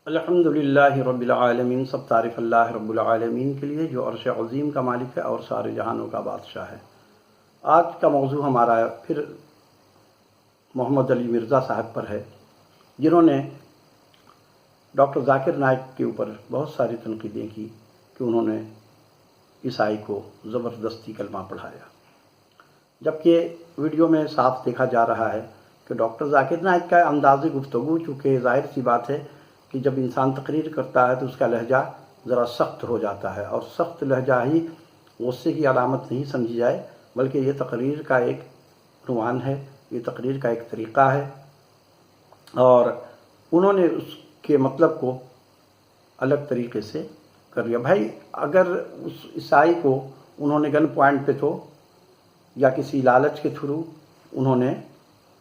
الحمدللہ رب العالمین، سب تعریف اللہ رب العالمین کے لیے جو عرش عظیم کا مالک ہے اور سارے جہانوں کا بادشاہ ہے۔ آج کا موضوع ہمارا پھر محمد علی مرزا صاحب پر ہے، جنہوں نے ڈاکٹر ذاکر نائک کے اوپر بہت ساری تنقیدیں کی کہ انہوں نے عیسائی کو زبردستی کلمہ پڑھایا، جبکہ ویڈیو میں صاف دیکھا جا رہا ہے کہ ڈاکٹر ذاکر نائک کا انداز گفتگو، چونکہ ظاہر سی بات ہے کہ جب انسان تقریر کرتا ہے تو اس کا لہجہ ذرا سخت ہو جاتا ہے، اور سخت لہجہ ہی غصے کی علامت نہیں سمجھی جائے، بلکہ یہ تقریر کا ایک عنوان ہے، یہ تقریر کا ایک طریقہ ہے، اور انہوں نے اس کے مطلب کو الگ طریقے سے کر لیا۔ بھائی، اگر اس عیسائی کو انہوں نے گن پوائنٹ پہ تو یا کسی لالچ کے تھرو انہوں نے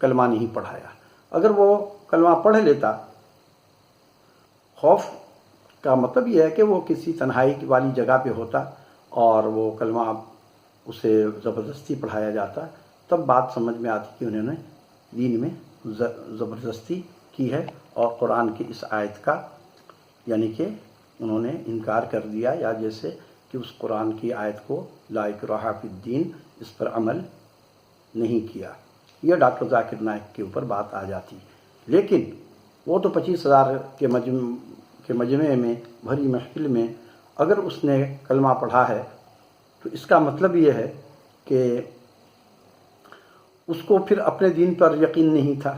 کلمہ نہیں پڑھایا، اگر وہ کلمہ پڑھ لیتا، خوف کا مطلب یہ ہے کہ وہ کسی تنہائی والی جگہ پہ ہوتا اور وہ کلمہ اسے زبردستی پڑھایا جاتا، تب بات سمجھ میں آتی کہ انہوں نے دین میں زبردستی کی ہے، اور قرآن کی اس آیت کا یعنی کہ انہوں نے انکار کر دیا، یا جیسے کہ اس قرآن کی آیت کو لا اکراہ فی الدین، اس پر عمل نہیں کیا، یہ ڈاکٹر ذاکر نائک کے اوپر بات آ جاتی۔ لیکن وہ تو 25,000 کے مجمع میں، بھری محفل میں اگر اس نے کلمہ پڑھا ہے تو اس کا مطلب یہ ہے کہ اس کو پھر اپنے دین پر یقین نہیں تھا۔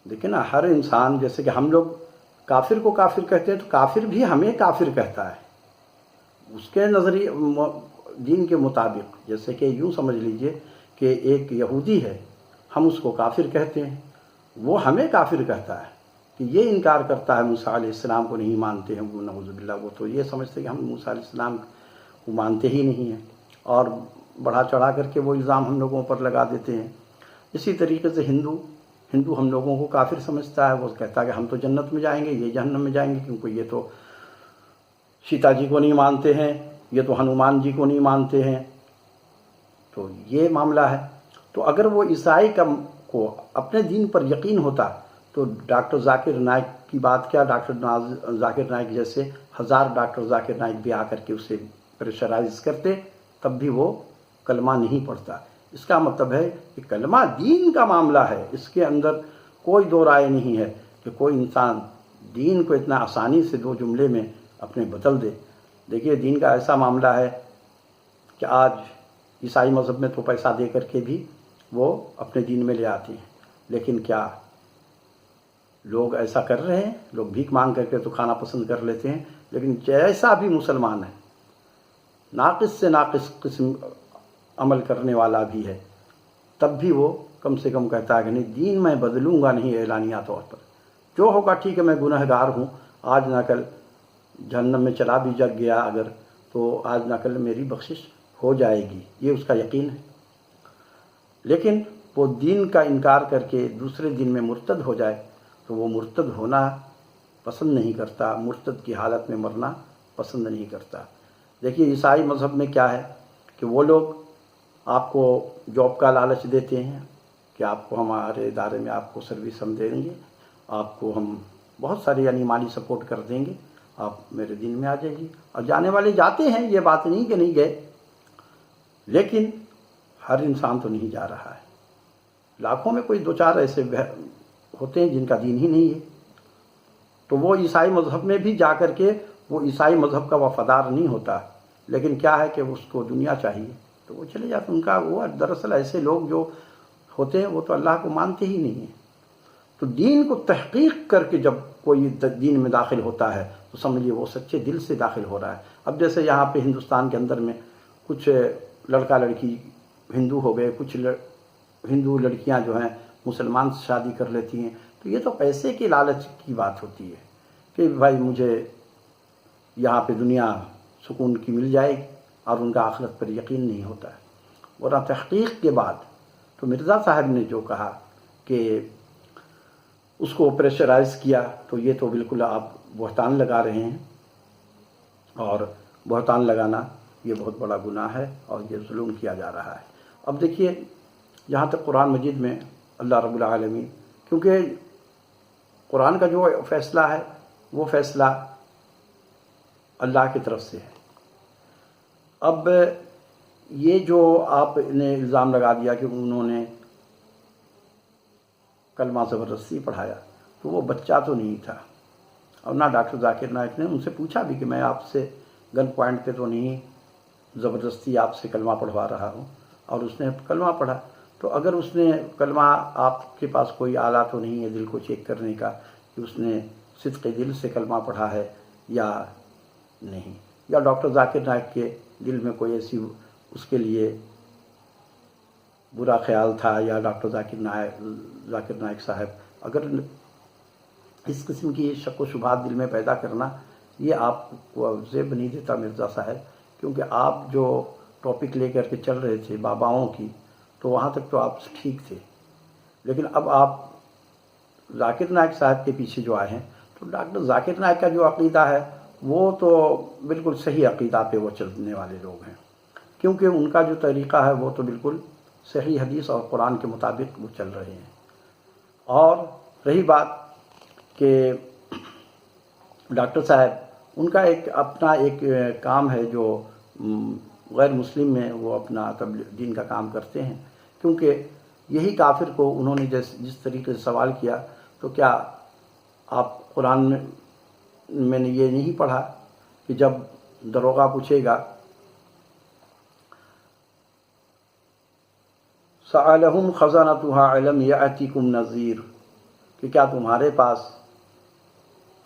دیکھیں نا، ہر انسان، جیسے کہ ہم لوگ کافر کو کافر کہتے ہیں تو کافر بھی ہمیں کافر کہتا ہے اس کے نظریے دین کے مطابق۔ جیسے کہ یوں سمجھ لیجئے کہ ایک یہودی ہے، ہم اس کو کافر کہتے ہیں، وہ ہمیں کافر کہتا ہے کہ یہ انکار کرتا ہے موسیٰ علیہ السلام کو نہیں مانتے ہیں، وہ نعوذ باللہ، وہ تو یہ سمجھتے ہیں کہ ہم موسیٰ علیہ السلام کو مانتے ہی نہیں ہیں، اور بڑھا چڑھا کر کے وہ الزام ہم لوگوں پر لگا دیتے ہیں۔ اسی طریقے سے ہندو ہم لوگوں کو کافر سمجھتا ہے، وہ کہتا ہے کہ ہم تو جنت میں جائیں گے، یہ جہنم میں جائیں گے، کیونکہ یہ تو سیتا جی کو نہیں مانتے ہیں، یہ تو ہنومان جی کو نہیں مانتے ہیں۔ تو یہ معاملہ ہے۔ تو اگر وہ عیسائی کو اپنے دین پر یقین ہوتا تو ڈاکٹر ذاکر نائک کی بات کیا، ڈاکٹر ذاکر نائک جیسے ہزار ڈاکٹر ذاکر نائک بھی آ کر کے اسے پریشرائز کرتے، تب بھی وہ کلمہ نہیں پڑھتا۔ اس کا مطلب ہے کہ کلمہ دین کا معاملہ ہے، اس کے اندر کوئی دو رائے نہیں ہے کہ کوئی انسان دین کو اتنا آسانی سے دو جملے میں اپنے بدل دے۔ دیکھیے، دین کا ایسا معاملہ ہے کہ آج عیسائی مذہب میں تو پیسہ دے کر کے بھی وہ اپنے دین میں لے آتے ہیں، لیکن کیا لوگ ایسا کر رہے ہیں؟ لوگ بھیک مانگ کر کے تو کھانا پسند کر لیتے ہیں، لیکن جیسا بھی مسلمان ہے، ناقص سے ناقص قسم عمل کرنے والا بھی ہے، تب بھی وہ کم سے کم کہتا ہے کہ نہیں، دین میں بدلوں گا نہیں اعلانیہ طور پر، جو ہوگا ٹھیک ہے، میں گنہگار ہوں، آج نہ کل جہنم میں چلا بھی جگ گیا اگر، تو آج نہ کل میری بخشش ہو جائے گی، یہ اس کا یقین ہے۔ لیکن وہ دین کا انکار کر کے دوسرے دن میں مرتد ہو جائے تو وہ مرتد ہونا پسند نہیں کرتا، مرتد کی حالت میں مرنا پسند نہیں کرتا۔ دیکھیے، عیسائی مذہب میں کیا ہے کہ وہ لوگ آپ کو جاب کا لالچ دیتے ہیں کہ آپ کو ہمارے ادارے میں آپ کو سروس ہم دیں گے، آپ کو ہم بہت ساری یعنی مالی سپورٹ کر دیں گے، آپ میرے دین میں آ جائیے، اور جانے والے جاتے ہیں، یہ بات نہیں کہ نہیں گئے، لیکن ہر انسان تو نہیں جا رہا ہے، لاکھوں میں کوئی دو چار ایسے ہوتے ہیں جن کا دین ہی نہیں ہے، تو وہ عیسائی مذہب میں بھی جا کر کے وہ عیسائی مذہب کا وفادار نہیں ہوتا، لیکن کیا ہے کہ اس کو دنیا چاہیے تو وہ چلے جاتے۔ ان کا وہ دراصل ایسے لوگ جو ہوتے ہیں وہ تو اللہ کو مانتے ہی نہیں ہیں۔ تو دین کو تحقیق کر کے جب کوئی دین میں داخل ہوتا ہے تو سمجھیے وہ سچے دل سے داخل ہو رہا ہے۔ اب جیسے یہاں پہ ہندوستان کے اندر میں کچھ لڑکا لڑکی ہندو ہو گئے، کچھ ہندو لڑکیاں جو ہیں مسلمان سے شادی کر لیتی ہیں، تو یہ تو پیسے کے لالچ کی بات ہوتی ہے کہ بھائی مجھے یہاں پہ دنیا سکون کی مل جائے گی، اور ان کا آخرت پر یقین نہیں ہوتا ہے۔ ورنہ تحقیق کے بعد تو مرزا صاحب نے جو کہا کہ اس کو پریشرائز کیا، تو یہ تو بالکل آپ بہتان لگا رہے ہیں، اور بہتان لگانا یہ بہت بڑا گناہ ہے، اور یہ ظلم کیا جا رہا ہے۔ اب دیکھیے، جہاں تک قرآن مجید میں اللہ رب العالمین، کیونکہ قرآن کا جو فیصلہ ہے وہ فیصلہ اللہ کی طرف سے ہے۔ اب یہ جو آپ نے الزام لگا دیا کہ انہوں نے کلمہ زبردستی پڑھایا، تو وہ بچہ تو نہیں تھا، اور نہ ڈاکٹر ذاکر نائک نے ان سے پوچھا بھی کہ میں آپ سے گن پوائنٹ پہ تو نہیں زبردستی آپ سے کلمہ پڑھوا رہا ہوں، اور اس نے کلمہ پڑھا۔ تو اگر اس نے کلمہ، آپ کے پاس کوئی آلہ تو نہیں ہے دل کو چیک کرنے کا کہ اس نے صدق دل سے کلمہ پڑھا ہے یا نہیں، یا ڈاکٹر ذاکر نائک کے دل میں کوئی ایسی اس کے لیے برا خیال تھا، یا ڈاکٹر ذاکر نائک صاحب اگر اس قسم کی شک و شبہات دل میں پیدا کرنا، یہ آپ کو زیب نہیں دیتا مرزا صاحب، کیونکہ آپ جو ٹاپک لے کر کے چل رہے تھے باباؤں کی، تو وہاں تک تو آپ ٹھیک تھے، لیکن اب آپ ذاکر نائک صاحب کے پیچھے جو آئے ہیں، تو ڈاکٹر ذاکر نائک کا جو عقیدہ ہے وہ تو بالکل صحیح عقیدہ پہ وہ چلنے والے لوگ ہیں، کیونکہ ان کا جو طریقہ ہے وہ تو بالکل صحیح حدیث اور قرآن کے مطابق وہ چل رہے ہیں۔ اور رہی بات کہ ڈاکٹر صاحب ان کا ایک اپنا ایک کام ہے جو غیر مسلم میں وہ اپنا دین کا کام کرتے ہیں، کیونکہ یہی کافر کو انہوں نے جس طریقے سے سوال کیا، تو کیا آپ قرآن میں نے یہ نہیں پڑھا کہ جب دروغہ پوچھے گا سألہم خزانتها علم یأتیکم نذیر، کہ کیا تمہارے پاس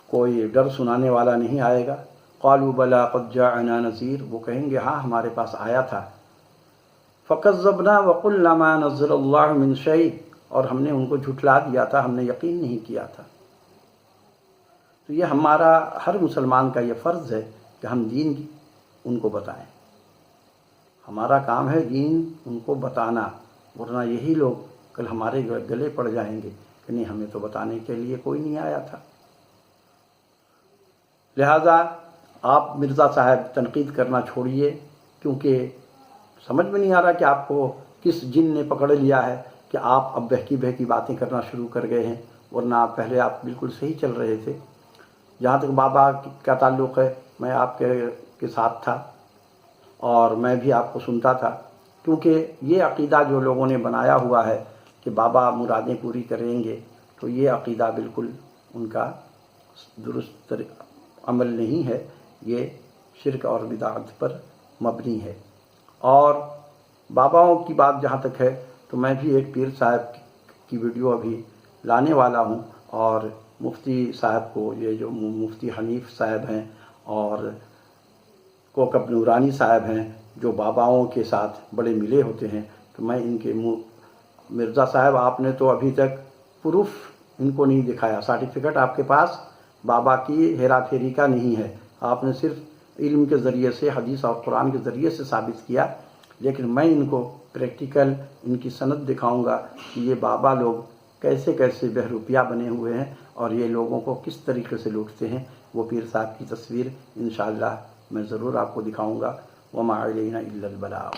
کوئی ڈر سنانے والا نہیں آئے گا؟ قالوا بلی قد جاءنا نذیر، وہ کہیں گے ہاں ہمارے پاس آیا تھا۔ فکذبنا وقلنا ما نزل اللہ من شیء، اور ہم نے ان کو جھٹلا دیا تھا، ہم نے یقین نہیں کیا تھا۔ تو یہ ہمارا ہر مسلمان کا یہ فرض ہے کہ ہم دین ان کو بتائیں، ہمارا کام ہے دین ان کو بتانا، ورنہ یہی لوگ کل ہمارے گلے پڑ جائیں گے کہ نہیں ہمیں تو بتانے کے لیے کوئی نہیں آیا تھا۔ لہٰذا آپ مرزا صاحب تنقید کرنا چھوڑیے، کیونکہ سمجھ میں نہیں آ رہا کہ آپ کو کس جن نے پکڑ لیا ہے کہ آپ اب بہکی بہکی باتیں کرنا شروع کر گئے ہیں، ورنہ پہلے آپ بالکل صحیح چل رہے تھے۔ جہاں تک بابا کا تعلق ہے، میں آپ کے ساتھ تھا اور میں بھی آپ کو سنتا تھا، کیونکہ یہ عقیدہ جو لوگوں نے بنایا ہوا ہے کہ بابا مرادیں پوری کریں گے، تو یہ عقیدہ بالکل ان کا درست عمل نہیں ہے، یہ شرک اور بدعت پر مبنی ہے۔ اور باباؤں کی بات جہاں تک ہے، تو میں بھی ایک پیر صاحب کی ویڈیو ابھی لانے والا ہوں، اور مفتی صاحب کو، یہ جو مفتی حنیف صاحب ہیں اور کوکب نورانی صاحب ہیں جو باباؤں کے ساتھ بڑے ملے ہوتے ہیں، تو میں ان کے مرزا صاحب آپ نے تو ابھی تک پروف ان کو نہیں دکھایا، سرٹیفکیٹ آپ کے پاس بابا کی ہیرا پھیری کا نہیں ہے، آپ نے صرف علم کے ذریعے سے، حدیث اور قرآن کے ذریعے سے ثابت کیا، لیکن میں ان کو پریکٹیکل ان کی سند دکھاؤں گا کہ یہ بابا لوگ کیسے کیسے بہروپیہ بنے ہوئے ہیں اور یہ لوگوں کو کس طریقے سے لوٹتے ہیں۔ وہ پیر صاحب کی تصویر انشاءاللہ میں ضرور آپ کو دکھاؤں گا۔ وما علینا الا البلاغ۔